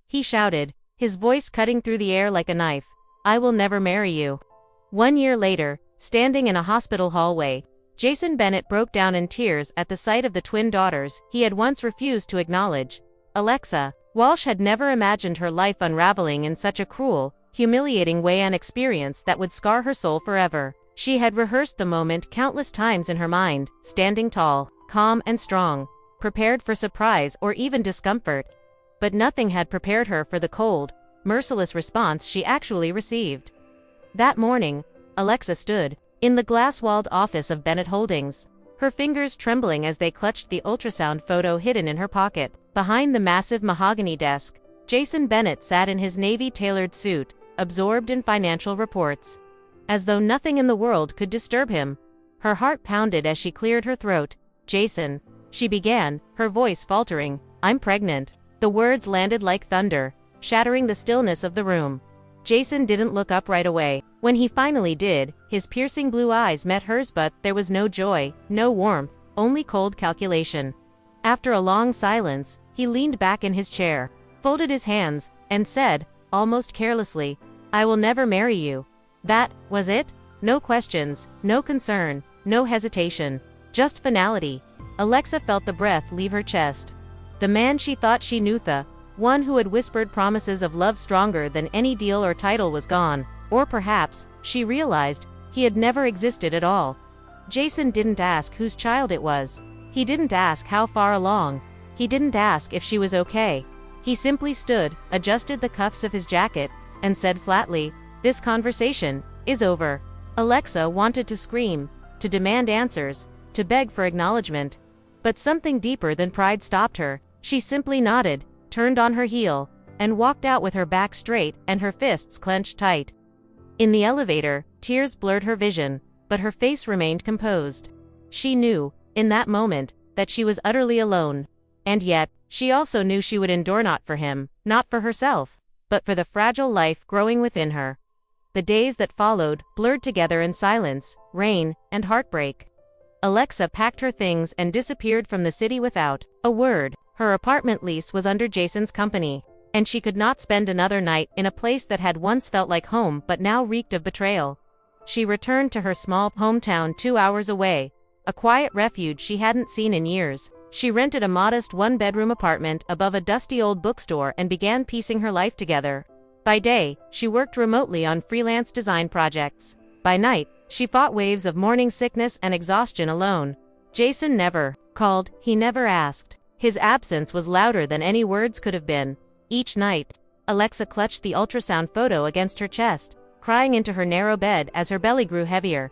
he shouted, his voice cutting through the air like a knife. "I will never marry you." 1 year later, standing in a hospital hallway, Jason Bennett broke down in tears at the sight of the twin daughters he had once refused to acknowledge. Alexa Walsh had never imagined her life unraveling in such a cruel, humiliating way, an experience that would scar her soul forever. She had rehearsed the moment countless times in her mind, standing tall, calm and strong, prepared for surprise or even discomfort. But nothing had prepared her for the cold, merciless response she actually received. That morning, Alexa stood in the glass-walled office of Bennett Holdings, her fingers trembling as they clutched the ultrasound photo hidden in her pocket. Behind the massive mahogany desk, Jason Bennett sat in his navy-tailored suit, absorbed in financial reports. As though nothing in the world could disturb him. Her heart pounded as she cleared her throat. "Jason," she began, her voice faltering, "I'm pregnant." The words landed like thunder, shattering the stillness of the room. Jason didn't look up right away. When he finally did, his piercing blue eyes met hers, but there was no joy, no warmth, only cold calculation. After a long silence, he leaned back in his chair, folded his hands, and said, almost carelessly, "I will never marry you." That was it? No questions, no concern, no hesitation. Just finality. Alexa felt the breath leave her chest. The man she thought she knew, the one who had whispered promises of love stronger than any deal or title, was gone. Or perhaps, she realized, he had never existed at all. Jason didn't ask whose child it was. He didn't ask how far along. He didn't ask if she was okay. He simply stood, adjusted the cuffs of his jacket, and said flatly, "This conversation is over." Alexa wanted to scream, to demand answers, to beg for acknowledgement. But something deeper than pride stopped her. She simply nodded, turned on her heel, and walked out with her back straight and her fists clenched tight. In the elevator, tears blurred her vision, but her face remained composed. She knew, in that moment, that she was utterly alone. And yet, she also knew she would endure, not for him, not for herself, but for the fragile life growing within her. The days that followed blurred together in silence, rain, and heartbreak. Alexa packed her things and disappeared from the city without a word. Her apartment lease was under Jason's company, and she could not spend another night in a place that had once felt like home but now reeked of betrayal. She returned to her small hometown 2 hours away, a quiet refuge she hadn't seen in years. She rented a modest one-bedroom apartment above a dusty old bookstore and began piecing her life together. By day, she worked remotely on freelance design projects. By night, she fought waves of morning sickness and exhaustion alone. Jason never called, he never asked. His absence was louder than any words could have been. Each night, Alexa clutched the ultrasound photo against her chest, crying into her narrow bed as her belly grew heavier.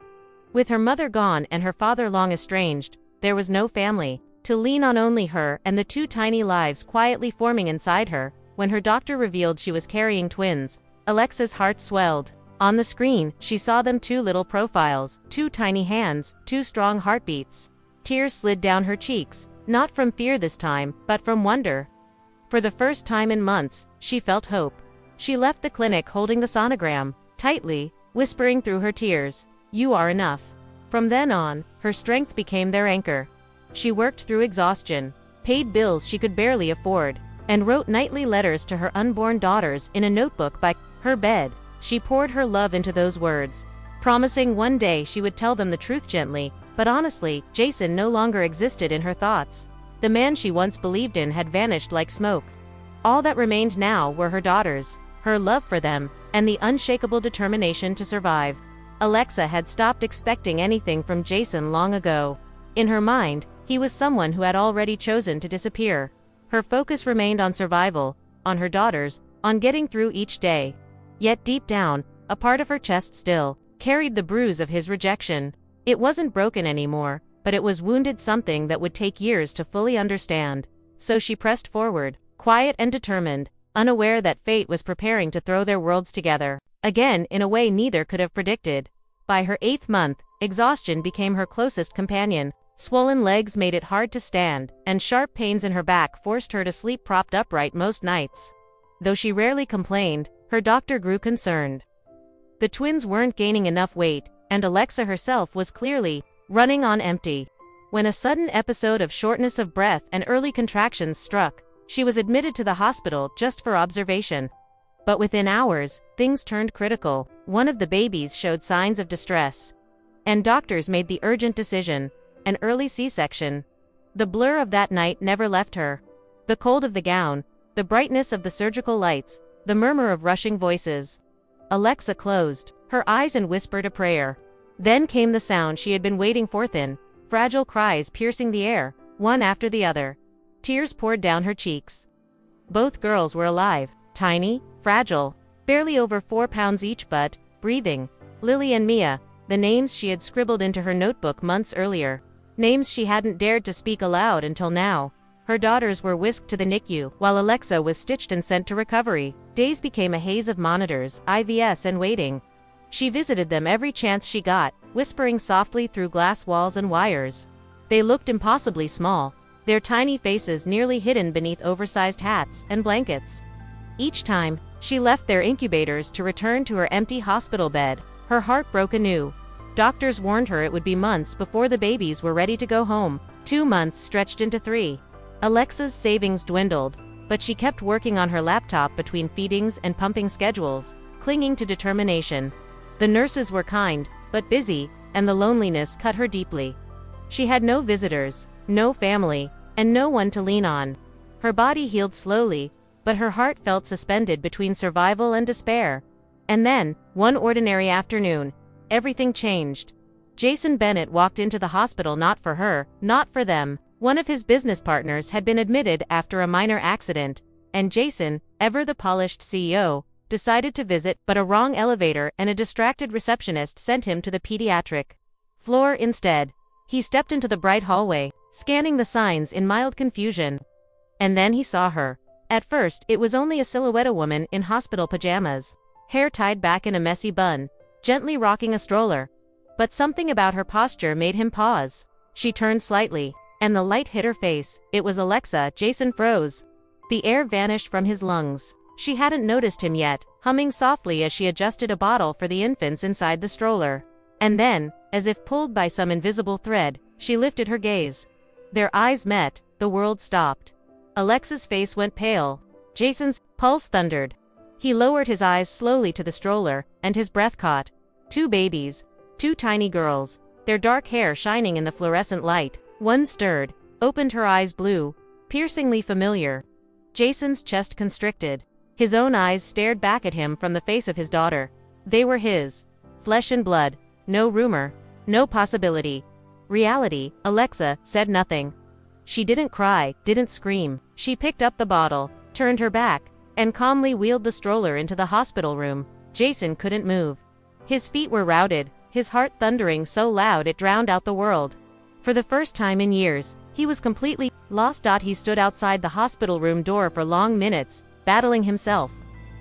With her mother gone and her father long estranged, there was no family to lean on, only her and the 2 tiny lives quietly forming inside her. When her doctor revealed she was carrying twins, Alexa's heart swelled. On the screen, she saw them, 2 little profiles, 2 tiny hands, 2 strong heartbeats. Tears slid down her cheeks, not from fear this time, but from wonder. For the first time in months, she felt hope. She left the clinic holding the sonogram tightly, whispering through her tears, "You are enough." From then on, her strength became their anchor. She worked through exhaustion, paid bills she could barely afford, and wrote nightly letters to her unborn daughters in a notebook by her bed. She poured her love into those words, promising one day she would tell them the truth gently. But honestly, Jason no longer existed in her thoughts. The man she once believed in had vanished like smoke. All that remained now were her daughters, her love for them, and the unshakable determination to survive. Alexa had stopped expecting anything from Jason long ago. In her mind, he was someone who had already chosen to disappear. Her focus remained on survival, on her daughters, on getting through each day. Yet deep down, a part of her chest still carried the bruise of his rejection. It wasn't broken anymore, but it was wounded, something that would take years to fully understand. So she pressed forward, quiet and determined, unaware that fate was preparing to throw their worlds together again in a way neither could have predicted. By her 8th month, exhaustion became her closest companion. Swollen legs made it hard to stand, and sharp pains in her back forced her to sleep propped upright most nights. Though she rarely complained, her doctor grew concerned. The twins weren't gaining enough weight, and Alexa herself was clearly running on empty. When a sudden episode of shortness of breath and early contractions struck, She was admitted to the hospital just for observation. But within hours, things turned critical. One of the babies showed signs of distress. And doctors made the urgent decision: an early C-section. The blur of that night never left her. The cold of the gown, the brightness of the surgical lights, the murmur of rushing voices. Alexa closed her eyes and whispered a prayer. Then came the sound she had been waiting for, thin, fragile cries piercing the air, one after the other. Tears poured down her cheeks. Both girls were alive, tiny, fragile, barely over 4 pounds each, but breathing. Lily and Mia, the names she had scribbled into her notebook months earlier. Names she hadn't dared to speak aloud until now. Her daughters were whisked to the NICU, while Alexa was stitched and sent to recovery. Days became a haze of monitors, IVs, and waiting. She visited them every chance she got, whispering softly through glass walls and wires. They looked impossibly small, their tiny faces nearly hidden beneath oversized hats and blankets. Each time, she left their incubators to return to her empty hospital bed, her heart broke anew. Doctors warned her it would be months before the babies were ready to go home. 2 months stretched into 3. Alexa's savings dwindled, but she kept working on her laptop between feedings and pumping schedules, clinging to determination. The nurses were kind, but busy, and the loneliness cut her deeply. She had no visitors, no family, and no one to lean on. Her body healed slowly, but her heart felt suspended between survival and despair. And then, one ordinary afternoon, everything changed. Jason Bennett walked into the hospital, not for her, not for them. One of his business partners had been admitted after a minor accident, and Jason, ever the polished CEO, decided to visit, but a wrong elevator and a distracted receptionist sent him to the pediatric floor instead. He stepped into the bright hallway, scanning the signs in mild confusion. And then he saw her. At first, it was only a silhouette woman in hospital pajamas, hair tied back in a messy bun, gently rocking a stroller. But something about her posture made him pause. She turned slightly, and the light hit her face. It was Alexa. Jason froze. The air vanished from his lungs. She hadn't noticed him yet, humming softly as she adjusted a bottle for the infants inside the stroller. And then, as if pulled by some invisible thread, she lifted her gaze. Their eyes met, the world stopped. Alexa's face went pale. Jason's pulse thundered. He lowered his eyes slowly to the stroller, and his breath caught. 2 babies, 2 tiny girls, their dark hair shining in the fluorescent light. One stirred, opened her eyes blue, piercingly familiar. Jason's chest constricted. His own eyes stared back at him from the face of his daughter. They were his. Flesh and blood. No rumor. No possibility. Reality. Alexa said nothing. She didn't cry, didn't scream. She picked up the bottle, turned her back, and calmly wheeled the stroller into the hospital room. Jason couldn't move. His feet were routed, his heart thundering so loud it drowned out the world. For the first time in years, he was completely lost. He stood outside the hospital room door for long minutes, battling himself.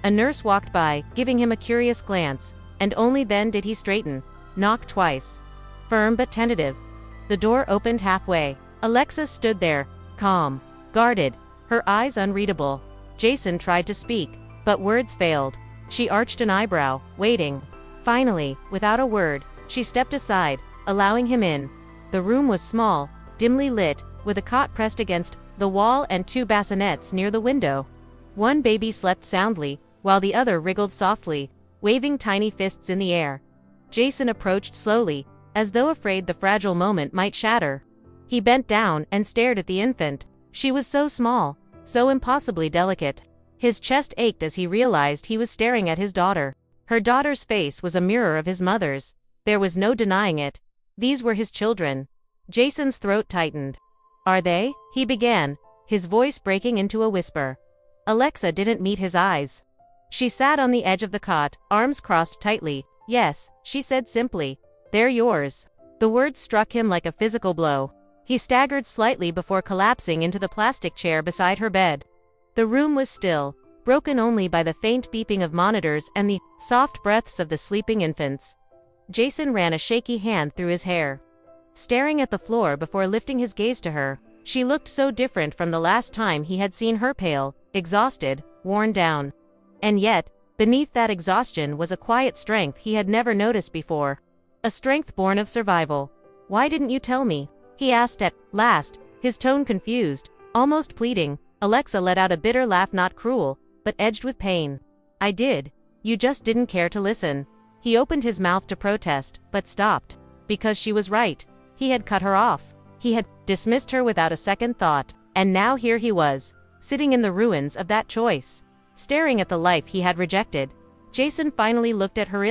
A nurse walked by, giving him a curious glance, and only then did he straighten. Knock twice. Firm but tentative. The door opened halfway. Alexa stood there, calm, guarded, her eyes unreadable. Jason tried to speak, but words failed. She arched an eyebrow, waiting. Finally, without a word, she stepped aside, allowing him in. The room was small, dimly lit, with a cot pressed against the wall and 2 bassinets near the window. One baby slept soundly, while the other wriggled softly, waving tiny fists in the air. Jason approached slowly, as though afraid the fragile moment might shatter. He bent down and stared at the infant. She was so small, so impossibly delicate. His chest ached as he realized he was staring at his daughter. Her daughter's face was a mirror of his mother's. There was no denying it. These were his children. Jason's throat tightened. "Are they?" he began, his voice breaking into a whisper. Alexa didn't meet his eyes. She sat on the edge of the cot, arms crossed tightly. "Yes," she said simply. "They're yours." The words struck him like a physical blow. He staggered slightly before collapsing into the plastic chair beside her bed. The room was still, broken only by the faint beeping of monitors and the soft breaths of the sleeping infants. Jason ran a shaky hand through his hair, staring at the floor before lifting his gaze to her. She looked so different from the last time he had seen her, pale, exhausted, worn down. And yet, beneath that exhaustion was a quiet strength he had never noticed before. A strength born of survival. "Why didn't you tell me?" he asked at last, his tone confused, almost pleading. Alexa let out a bitter laugh, not cruel, but edged with pain. I did. You just didn't care to listen. He opened his mouth to protest, but stopped. Because she was right. He had cut her off. He had dismissed her without a second thought. And now here he was, sitting in the ruins of that choice, staring at the life he had rejected. Jason finally looked at her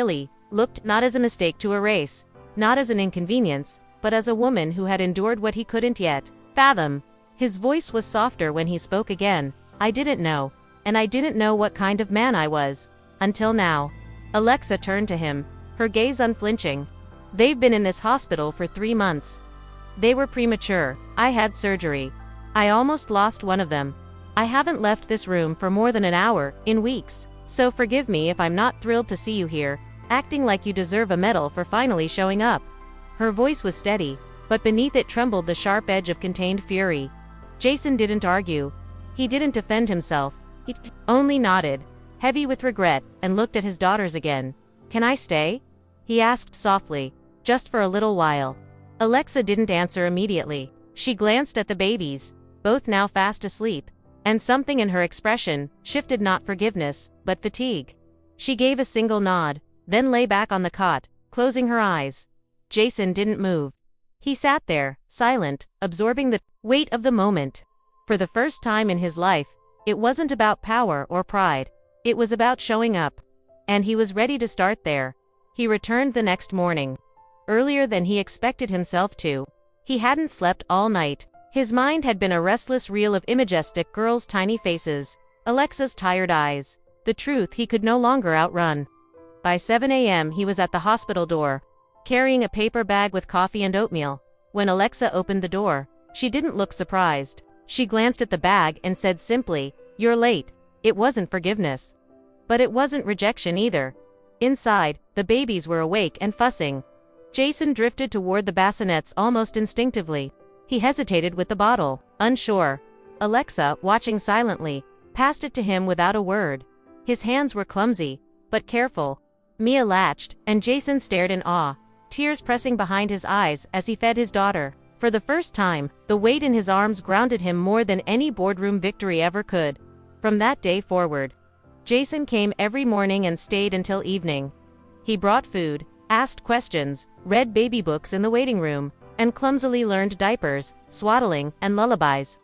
looked not as a mistake to erase, not as an inconvenience, but as a woman who had endured what he couldn't yet fathom. His voice was softer when he spoke again. I didn't know. And I didn't know what kind of man I was. Until now. Alexa turned to him, her gaze unflinching. They've been in this hospital for 3 months. They were premature. I had surgery. I almost lost one of them. I haven't left this room for more than an hour, in weeks. So forgive me if I'm not thrilled to see you here, acting like you deserve a medal for finally showing up. Her voice was steady, but beneath it trembled the sharp edge of contained fury. Jason didn't argue. He didn't defend himself. He only nodded, heavy with regret, and looked at his daughters again. Can I stay? He asked softly, just for a little while. Alexa didn't answer immediately. She glanced at the babies, both now fast asleep, and something in her expression shifted, not forgiveness, but fatigue. She gave a single nod, then lay back on the cot, closing her eyes. Jason didn't move. He sat there, silent, absorbing the weight of the moment. For the first time in his life, it wasn't about power or pride. It was about showing up. And he was ready to start there. He returned the next morning. Earlier than he expected himself to. He hadn't slept all night. His mind had been a restless reel of imagistic girls' tiny faces, Alexa's tired eyes, the truth he could no longer outrun. By 7 a.m. he was at the hospital door, carrying a paper bag with coffee and oatmeal. When Alexa opened the door, she didn't look surprised. She glanced at the bag and said simply, "You're late." It wasn't forgiveness. But it wasn't rejection either. Inside, the babies were awake and fussing. Jason drifted toward the bassinets almost instinctively. He hesitated with the bottle, unsure. Alexa, watching silently, passed it to him without a word. His hands were clumsy, but careful. Mia latched, and Jason stared in awe, tears pressing behind his eyes as he fed his daughter. For the first time, the weight in his arms grounded him more than any boardroom victory ever could. From that day forward, Jason came every morning and stayed until evening. He brought food, asked questions, read baby books in the waiting room, and clumsily learned diapers, swaddling, and lullabies.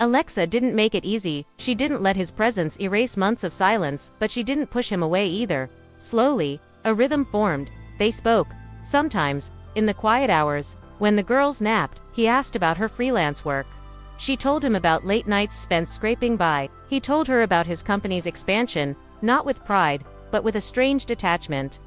Alexa didn't make it easy. She didn't let his presence erase months of silence, but she didn't push him away either. Slowly, a rhythm formed. They spoke. Sometimes, in the quiet hours, when the girls napped, he asked about her freelance work. She told him about late nights spent scraping by. He told her about his company's expansion, not with pride, but with a strange detachment.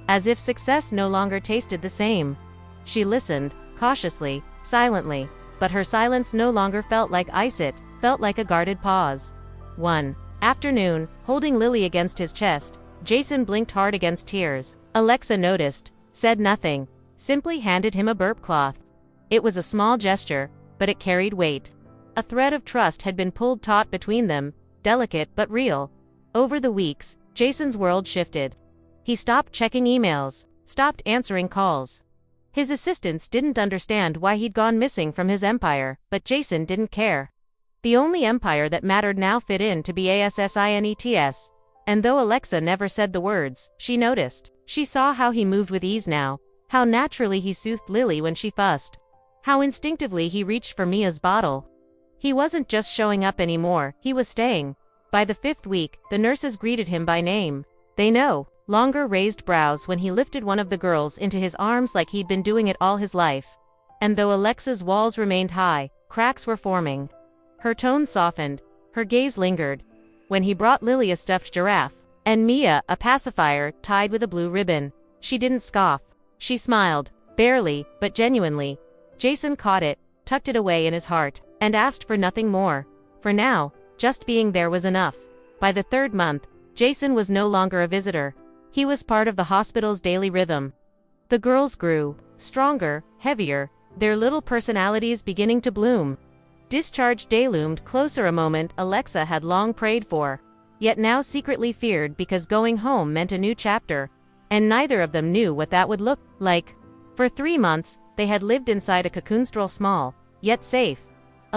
As if success no longer tasted the same. She listened, cautiously, silently, but her silence no longer felt like ice, it felt like a guarded pause. One afternoon, holding Lily against his chest, Jason blinked hard against tears. Alexa noticed, said nothing, simply handed him a burp cloth. It was a small gesture, but it carried weight. A thread of trust had been pulled taut between them, delicate but real. Over the weeks, Jason's world shifted. He stopped checking emails, stopped answering calls. His assistants didn't understand why he'd gone missing from his empire, but Jason didn't care. The only empire that mattered now fit in to be ASSINETS. And though Alexa never said the words, she noticed. She saw how he moved with ease now, how naturally he soothed Lily when she fussed, how instinctively he reached for Mia's bottle. He wasn't just showing up anymore, he was staying. By the 5th week, the nurses greeted him by name. They know. Longer raised brows when he lifted one of the girls into his arms like he'd been doing it all his life. And though Alexa's walls remained high, cracks were forming. Her tone softened, her gaze lingered. When he brought Lily a stuffed giraffe, and Mia a pacifier tied with a blue ribbon, she didn't scoff. She smiled, barely, but genuinely. Jason caught it, tucked it away in his heart, and asked for nothing more. For now, just being there was enough. By the 3rd month, Jason was no longer a visitor. He was part of the hospital's daily rhythm. The girls grew, stronger, heavier, their little personalities beginning to bloom. Discharge day loomed closer, a moment Alexa had long prayed for, yet now secretly feared because going home meant a new chapter, and neither of them knew what that would look like. For 3 months, they had lived inside a cocoon, small, yet safe.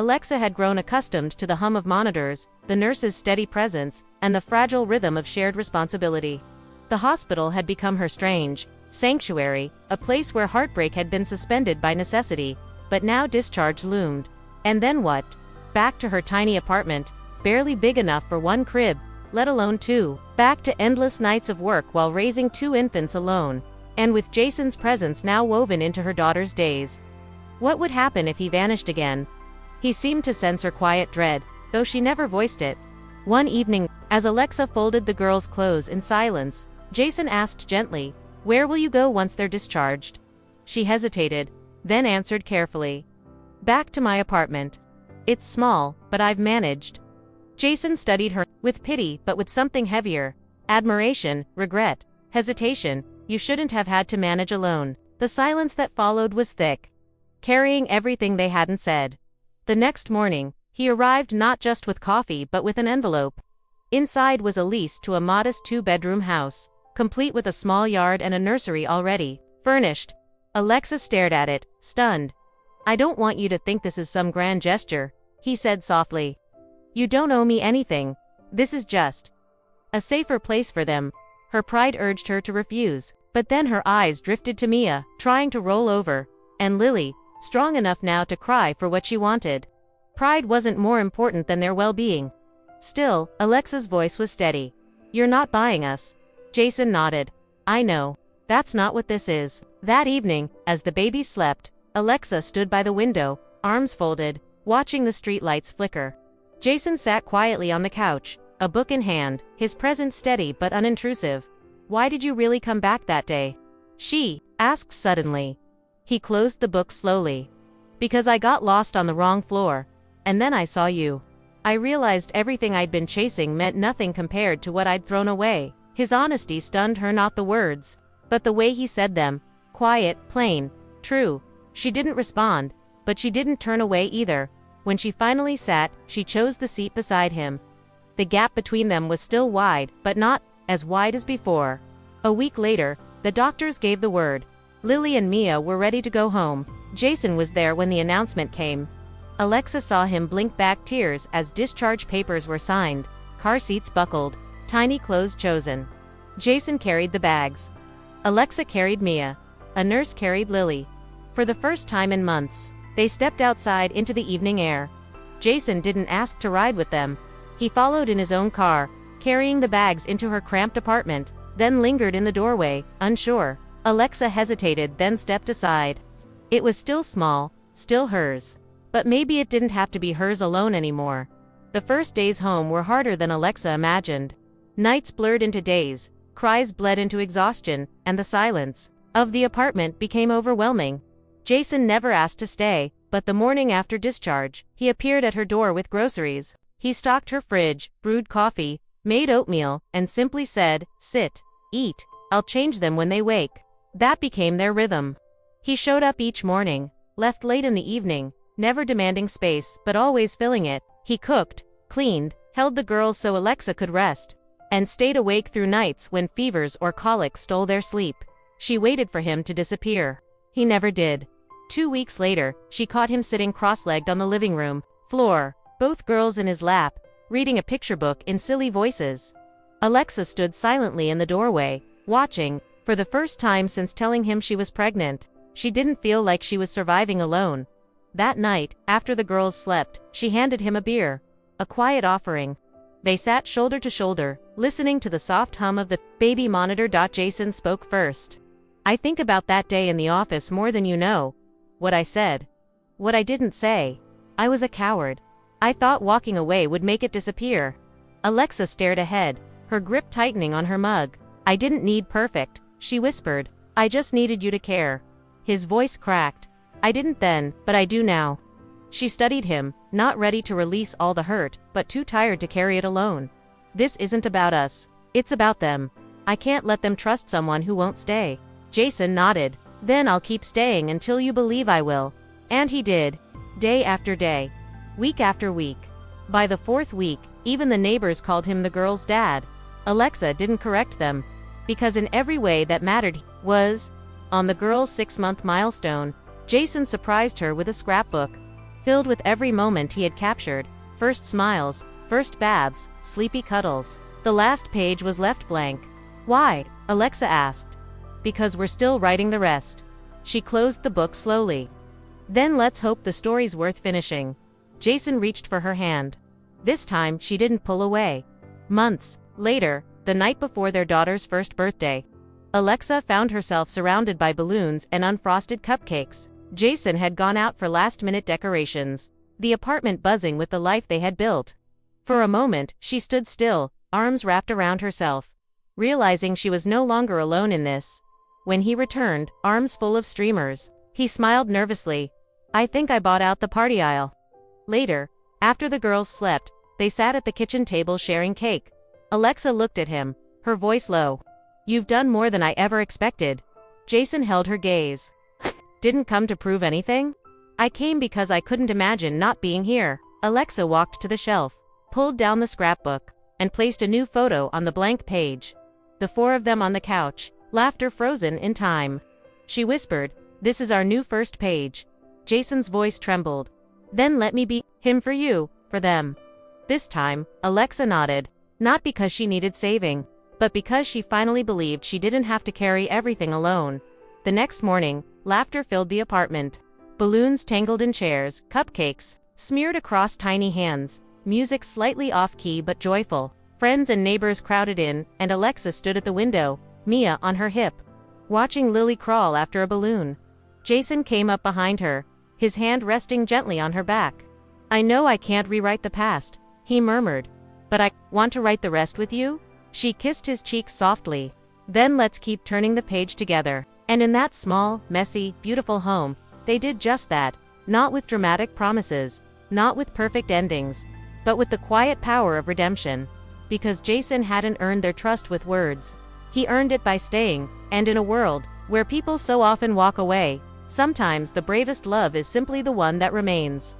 Alexa had grown accustomed to the hum of monitors, the nurse's steady presence, and the fragile rhythm of shared responsibility. The hospital had become her strange sanctuary, a place where heartbreak had been suspended by necessity, but now discharge loomed. And then what? Back to her tiny apartment, barely big enough for one crib, let alone two. Back to endless nights of work while raising two infants alone, and with Jason's presence now woven into her daughter's days. What would happen if he vanished again? He seemed to sense her quiet dread, though she never voiced it. One evening, as Alexa folded the girls' clothes in silence, Jason asked gently, "Where will you go once they're discharged?" She hesitated, then answered carefully, "Back to my apartment. It's small, but I've managed." Jason studied her, with pity but with something heavier. Admiration, regret, hesitation. You shouldn't have had to manage alone. The silence that followed was thick, carrying everything they hadn't said. The next morning, he arrived not just with coffee but with an envelope. Inside was a lease to a modest two-bedroom house, complete with a small yard and a nursery already furnished. Alexa stared at it, stunned. "I don't want you to think this is some grand gesture," he said softly. "You don't owe me anything. This is just a safer place for them." Her pride urged her to refuse, but then her eyes drifted to Mia, trying to roll over, and Lily, strong enough now to cry for what she wanted. Pride wasn't more important than their well-being. Still, Alexa's voice was steady. "You're not buying us." Jason nodded. "I know. That's not what this is." That evening, as the baby slept, Alexa stood by the window, arms folded, watching the streetlights flicker. Jason sat quietly on the couch, a book in hand, his presence steady but unintrusive. "Why did you really come back that day?" she asked suddenly. He closed the book slowly. "Because I got lost on the wrong floor. And then I saw you. I realized everything I'd been chasing meant nothing compared to what I'd thrown away." His honesty stunned her, not the words, but the way he said them. Quiet, plain, true. She didn't respond, but she didn't turn away either. When she finally sat, she chose the seat beside him. The gap between them was still wide, but not as wide as before. A week later, the doctors gave the word. Lily and Mia were ready to go home. Jason was there when the announcement came. Alexa saw him blink back tears as discharge papers were signed, car seats buckled, tiny clothes chosen. Jason carried the bags. Alexa carried Mia. A nurse carried Lily. For the first time in months, they stepped outside into the evening air. Jason didn't ask to ride with them. He followed in his own car, carrying the bags into her cramped apartment, then lingered in the doorway, unsure. Alexa hesitated, then stepped aside. It was still small, still hers. But maybe it didn't have to be hers alone anymore. The first days home were harder than Alexa imagined. Nights blurred into days, cries bled into exhaustion, and the silence of the apartment became overwhelming. Jason never asked to stay, but the morning after discharge, he appeared at her door with groceries. He stocked her fridge, brewed coffee, made oatmeal, and simply said, "Sit, eat, I'll change them when they wake." That became their rhythm. He showed up each morning, left late in the evening, never demanding space, but always filling it. He cooked, cleaned, held the girls so Alexa could rest, and stayed awake through nights when fevers or colic stole their sleep. She waited for him to disappear. He never did. 2 weeks later, she caught him sitting cross-legged on the living room floor, both girls in his lap, reading a picture book in silly voices. Alexa stood silently in the doorway, watching. For the first time since telling him she was pregnant, she didn't feel like she was surviving alone. That night, after the girls slept, she handed him a beer, a quiet offering. They sat shoulder to shoulder, listening to the soft hum of the baby monitor. Jason spoke first. "I think about that day in the office more than you know. What I said. What I didn't say. I was a coward. I thought walking away would make it disappear." Alexa stared ahead, her grip tightening on her mug. "I didn't need perfect," she whispered. "I just needed you to care." His voice cracked. "I didn't then, but I do now." She studied him, not ready to release all the hurt, but too tired to carry it alone. "This isn't about us. It's about them. I can't let them trust someone who won't stay." Jason nodded. "Then I'll keep staying until you believe I will." And he did. Day after day. Week after week. By the 4th week, even the neighbors called him the girl's dad. Alexa didn't correct them, because in every way that mattered he was. On the girl's 6-month milestone, Jason surprised her with a scrapbook. filled with every moment he had captured, first smiles, first baths, sleepy cuddles. The last page was left blank. Why? Alexa asked. Because we're still writing the rest. She closed the book slowly. Then let's hope the story's worth finishing. Jason reached for her hand. This time, she didn't pull away. Months later, the night before their daughter's first birthday, Alexa found herself surrounded by balloons and unfrosted cupcakes. Jason had gone out for last-minute decorations, the apartment buzzing with the life they had built. For a moment, she stood still, arms wrapped around herself, realizing she was no longer alone in this. When he returned, arms full of streamers, he smiled nervously. I think I bought out the party aisle. Later, after the girls slept, they sat at the kitchen table sharing cake. Alexa looked at him, her voice low. You've done more than I ever expected. Jason held her gaze. Didn't come to prove anything? I came because I couldn't imagine not being here. Alexa walked to the shelf, pulled down the scrapbook, and placed a new photo on the blank page. The four of them on the couch, laughter frozen in time. She whispered, "This is our new first page." Jason's voice trembled. Then let me be him for you, for them. This time, Alexa nodded, not because she needed saving, but because she finally believed she didn't have to carry everything alone. The next morning, laughter filled the apartment. Balloons tangled in chairs, cupcakes smeared across tiny hands, music slightly off-key but joyful. Friends and neighbors crowded in, and Alexa stood at the window, Mia on her hip, watching Lily crawl after a balloon. Jason came up behind her, his hand resting gently on her back. I know I can't rewrite the past, he murmured, but I want to write the rest with you. She kissed his cheeks softly. Then let's keep turning the page together. And in that small, messy, beautiful home, they did just that, not with dramatic promises, not with perfect endings, but with the quiet power of redemption. Because Jason hadn't earned their trust with words. He earned it by staying, and in a world where people so often walk away, sometimes the bravest love is simply the one that remains.